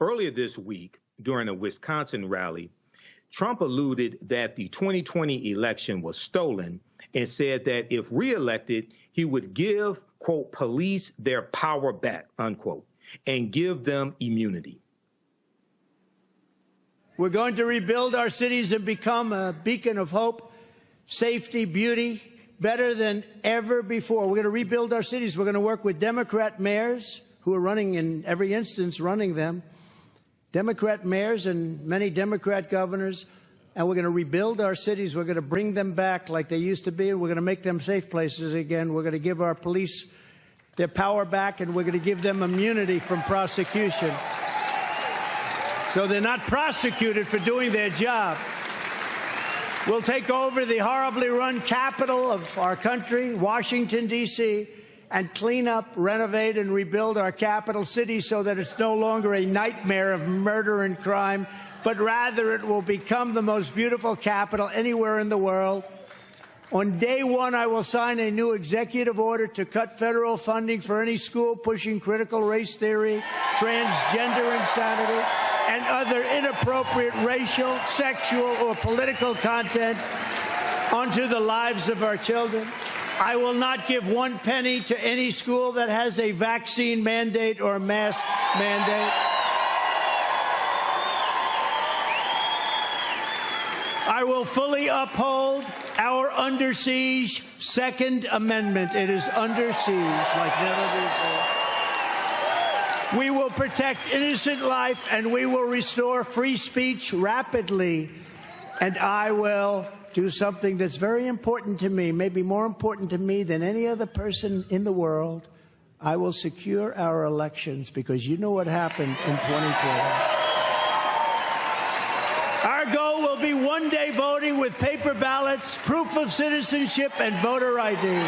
earlier this week during a Wisconsin rally, Trump alluded that the 2020 election was stolen and said that if reelected, he would give, quote, police their power back, unquote, and give them immunity. We're going to rebuild our cities and become a beacon of hope, safety, beauty, better than ever before. We're going to rebuild our cities. We're going to work with Democrat mayors who are running, in every instance, running them, Democrat mayors and many Democrat governors, and we're going to rebuild our cities. We're going to bring them back like they used to be, and we're going to make them safe places again. We're going to give our police their power back, and we're going to give them immunity from prosecution, so they're not prosecuted for doing their job. We'll take over the horribly run capital of our country, Washington, D.C., and clean up, renovate, and rebuild our capital city so that it's no longer a nightmare of murder and crime, but rather it will become the most beautiful capital anywhere in the world. On day one, I will sign a new executive order to cut federal funding for any school pushing critical race theory, transgender insanity, and other inappropriate racial, sexual, or political content onto the lives of our children. I will not give one penny to any school that has a vaccine mandate or mask mandate. I will fully uphold our under siege Second Amendment. It is under siege like never before. We will protect innocent life, and we will restore free speech rapidly. And I will do something that's very important to me, maybe more important to me than any other person in the world. I will secure our elections, because you know what happened in 2012. Our goal will be one-day voting with paper ballots, proof of citizenship, and voter ID.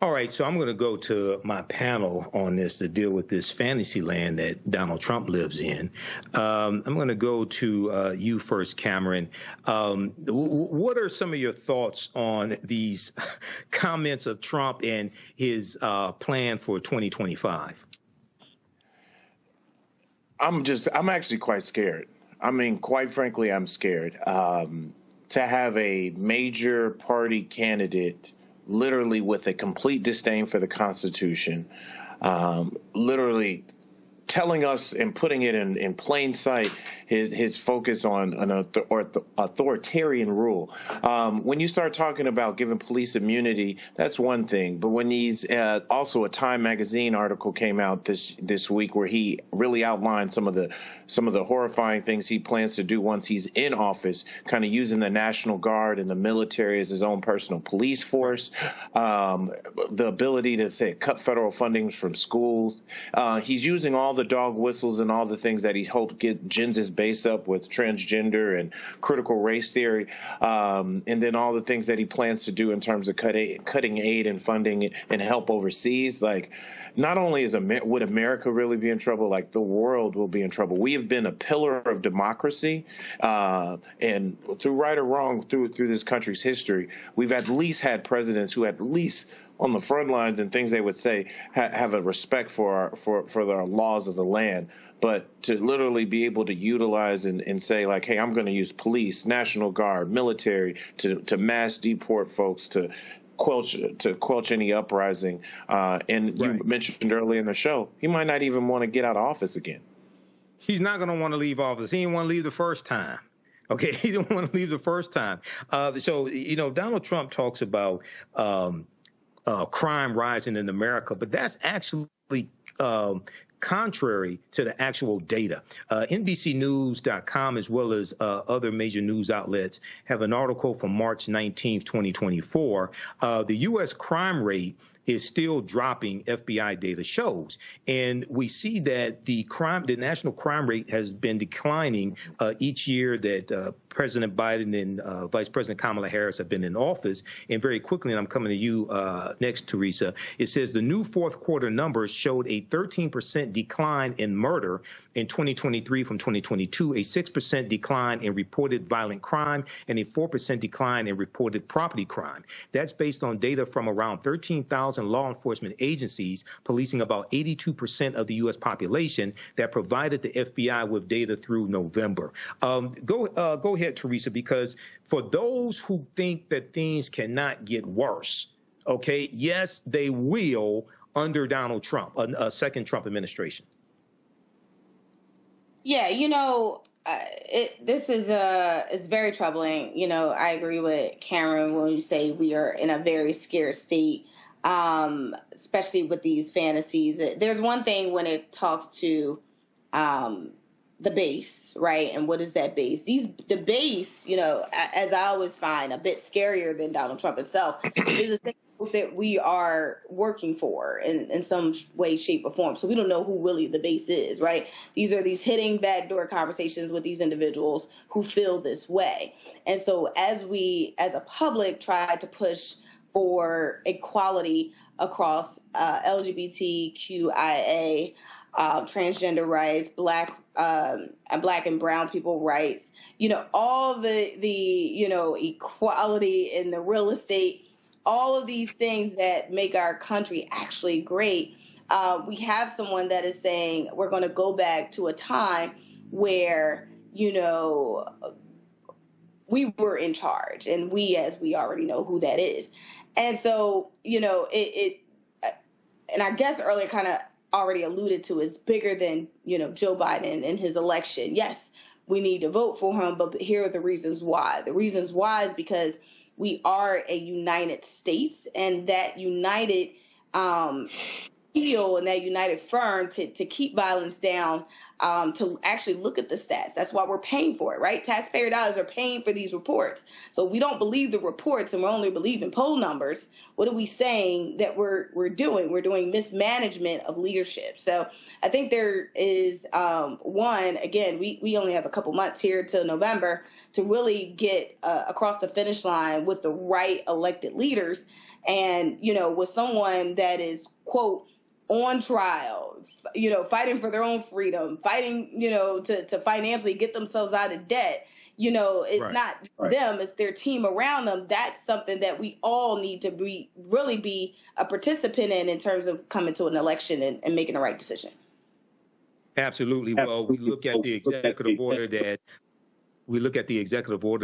All right, so I'm going to go to my panel on this to deal with this fantasy land that Donald Trump lives in. I'm going to go to you first, Cameron. What are some of your thoughts on these comments of Trump and his plan for 2025? I'm actually quite scared. I mean, quite frankly, I'm scared. To have a major party candidate literally with a complete disdain for the Constitution, literally telling us and putting it in plain sight his focus on an authoritarian rule. When you start talking about giving police immunity, that's one thing. But when these also a Time magazine article came out this week where he really outlined some of the horrifying things he plans to do once he's in office, kind of using the National Guard and the military as his own personal police force, the ability to say cut federal funding from schools. He's using all the dog whistles and all the things that he hoped get Gins' base up with transgender and critical race theory, and then all the things that he plans to do in terms of cutting aid and funding and help overseas. Like, not only would America really be in trouble, like the world will be in trouble. We have been a pillar of democracy, and through right or wrong through this country's history, we've at least had presidents who at least on the front lines and things they would say have a respect for the laws of the land. But to literally be able to utilize and say, like, hey, I'm going to use police, National Guard, military to mass deport folks, to quench any uprising. And right. You mentioned earlier in the show, he might not even want to get out of office again. He's not going to want to leave office. He didn't want to leave the first time. Okay, he didn't want to leave the first time. So, Donald Trump talks about crime rising in America, but that's actually contrary to the actual data. NBCnews.com, as well as other major news outlets, have an article from March 19th, 2024. The U.S. crime rate is still dropping, FBI data shows. And we see that the national crime rate has been declining each year that President Biden and Vice President Kamala Harris have been in office. And very quickly, and I'm coming to you next, Teresa, it says the new fourth quarter numbers showed a 13% decline in murder in 2023 from 2022, a 6% decline in reported violent crime, and a 4% decline in reported property crime. That's based on data from around 13,000 law enforcement agencies, policing about 82% of the U.S. population, that provided the FBI with data through November. Go ahead, Teresa, because for those who think that things cannot get worse, okay, yes, they will under Donald Trump, a second Trump administration. Yeah, this is very troubling. I agree with Cameron when you say we are in a very scared state, especially with these fantasies. There's one thing when it talks to the base, right? And what is that base? The base, as I always find, a bit scarier than Donald Trump himself, is the same that we are working for in some way, shape, or form. So we don't know who really the base is, right? These are these hidden backdoor conversations with these individuals who feel this way. And so as we, as a public, try to push for equality across LGBTQIA, transgender rights, black and brown people rights, all the equality in the real estate, all of these things that make our country actually great. We have someone that is saying we're going to go back to a time where, we were in charge, and as we already know who that is. And so, and I guess earlier kind of already alluded to, it's bigger than, Joe Biden and his election. Yes, we need to vote for him, but here are the reasons why. The reasons why is because we are a united states, and that united feel and that united firm to keep violence down, to actually look at the stats. That's why we're paying for it, right? Taxpayer dollars are paying for these reports. So if we don't believe the reports and we only believe in poll numbers, what are we saying that we're doing? We're doing mismanagement of leadership. So I think there is one, again, we only have a couple months here till November to really get across the finish line with the right elected leaders, and, with someone that is, quote, on trial, fighting for their own freedom, fighting, to financially get themselves out of debt. It's right. Not them, it's their team around them. That's something that we all need to really be a participant in terms of coming to an election and making the right decision. Absolutely. Well, we look at the executive order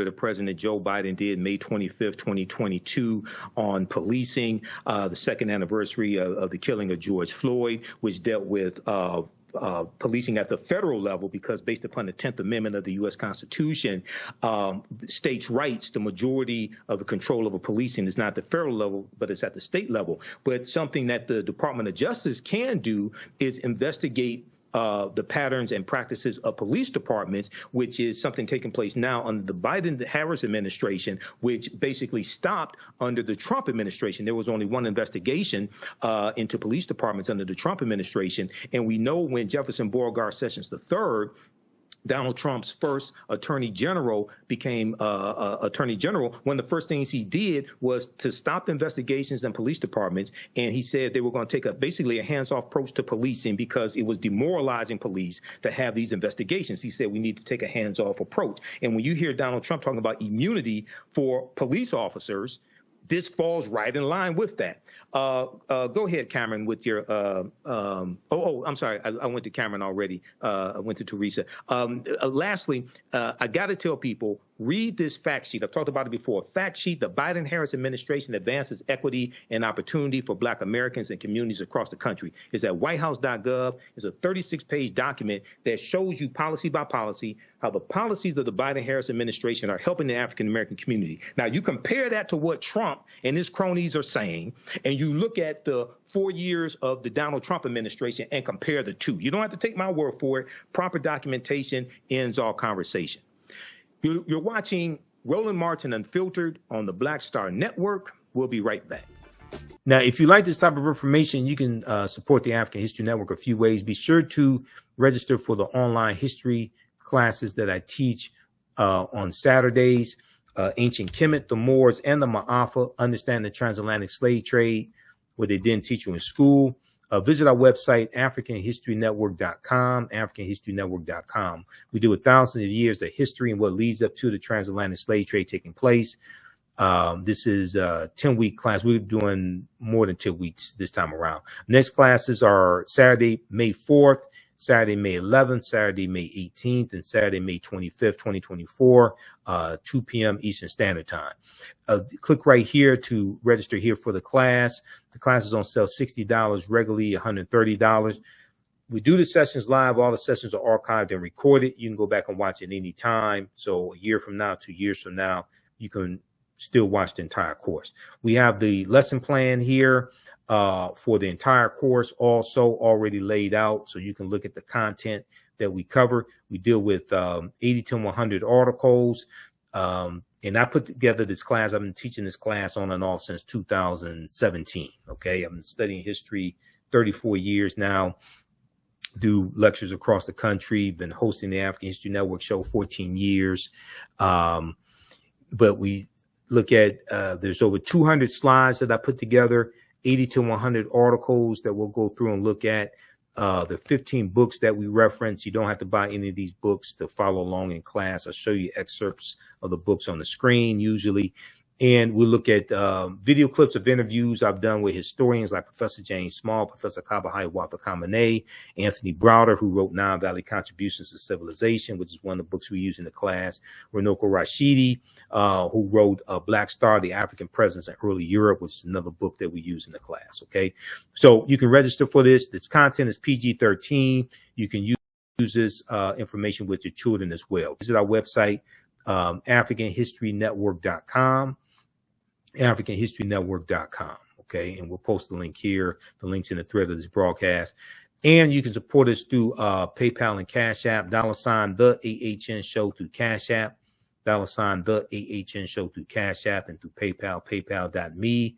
that President Joe Biden did May 25th, 2022 on policing, the second anniversary of the killing of George Floyd, which dealt with policing at the federal level, because based upon the 10th Amendment of the U.S. Constitution, states' rights, the majority of the control over policing is not at the federal level, but it's at the state level. But something that the Department of Justice can do is investigate the patterns and practices of police departments, which is something taking place now under the Biden-Harris administration, which basically stopped under the Trump administration. There was only one investigation into police departments under the Trump administration. And we know when Jefferson Beauregard Sessions III, Donald Trump's first attorney general, became attorney general, one of the first things he did was to stop the investigations in police departments. And he said they were going to take basically a hands-off approach to policing because it was demoralizing police to have these investigations. He said we need to take a hands-off approach. And when you hear Donald Trump talking about immunity for police officers, this falls right in line with that. Go ahead, Cameron, with your I'm sorry. I went to Cameron already. I went to Teresa. Lastly, I got to tell people, read this fact sheet. I've talked about it before. Fact sheet: the Biden-Harris administration advances equity and opportunity for Black Americans and communities across the country. It's at whitehouse.gov. It's a 36-page document that shows you policy by policy how the policies of the Biden-Harris administration are helping the African-American community. Now, you compare that to what Trump and his cronies are saying, and you look at the 4 years of the Donald Trump administration and compare the two. You don't have to take my word for it. Proper documentation ends all conversation. You're watching Roland Martin Unfiltered on the Black Star Network. We'll be right back. Now, if you like this type of information, you can support the African History Network a few ways. Be sure to register for the online history classes that I teach on Saturdays. Ancient Kemet, the Moors, and the Ma'afa, understand the transatlantic slave trade, what they didn't teach you in school. Visit our website, AfricanHistoryNetwork.com, AfricanHistoryNetwork.com. We deal with thousands of years of history and what leads up to the transatlantic slave trade taking place. This is a 10-week class. We're doing more than 2 weeks this time around. Next classes are Saturday, May 4th, Saturday, May 11th, Saturday, May 18th, and Saturday, May 25th, 2024, 2 p.m. Eastern Standard Time. Click right here to register here for the class. The class is on sale $60, regularly $130. We do the sessions live. All the sessions are archived and recorded. You can go back and watch it any time. So a year from now, 2 years from now, you can still watch the entire course. We have the lesson plan here for the entire course also already laid out, so you can look at the content that we cover. We deal with 80 to 100 articles. And I put together this class. I've been teaching this class on and off since 2017. Okay. I've been studying history 34 years now, do lectures across the country, been hosting the African History Network show 14 years. But we look at, there's over 200 slides that I put together, 80 to 100 articles that we'll go through and look at. The 15 books that we reference. You don't have to buy any of these books to follow along in class. I'll show you excerpts of the books on the screen usually. And we'll look at video clips of interviews I've done with historians like Professor James Small, Professor Kabahai Wapakamane, Anthony Browder, who wrote Nile Valley Contributions to Civilization, which is one of the books we use in the class, Runoko Rashidi, who wrote Black Star, the African Presence in Early Europe, which is another book that we use in the class. Okay, so you can register for this. This content is PG-13. You can use this information with your children as well. Visit our website, AfricanHistoryNetwork.com. AfricanHistoryNetwork.com. Okay, and we'll post the link here. The link's in the thread of this broadcast. And you can support us through PayPal and Cash App, $ the AHN show through Cash App, $ the AHN show through Cash App, and through PayPal, paypal.me/the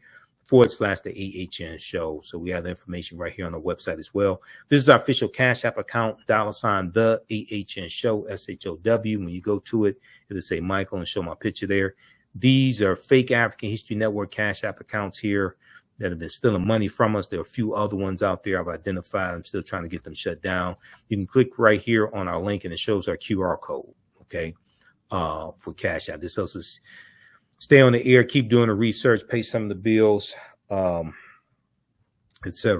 AHN show. So we have the information right here on the website as well. This is our official Cash App account, $ the AHN show, SHOW. When you go to it, it'll say Michael and show my picture there. These are fake African History Network Cash App accounts here that have been stealing money from us. There are a few other ones out there I've identified. I'm still trying to get them shut down. You can click right here on our link and it shows our QR code, okay, for Cash App. This helps us stay on the air, keep doing the research, pay some of the bills, etc.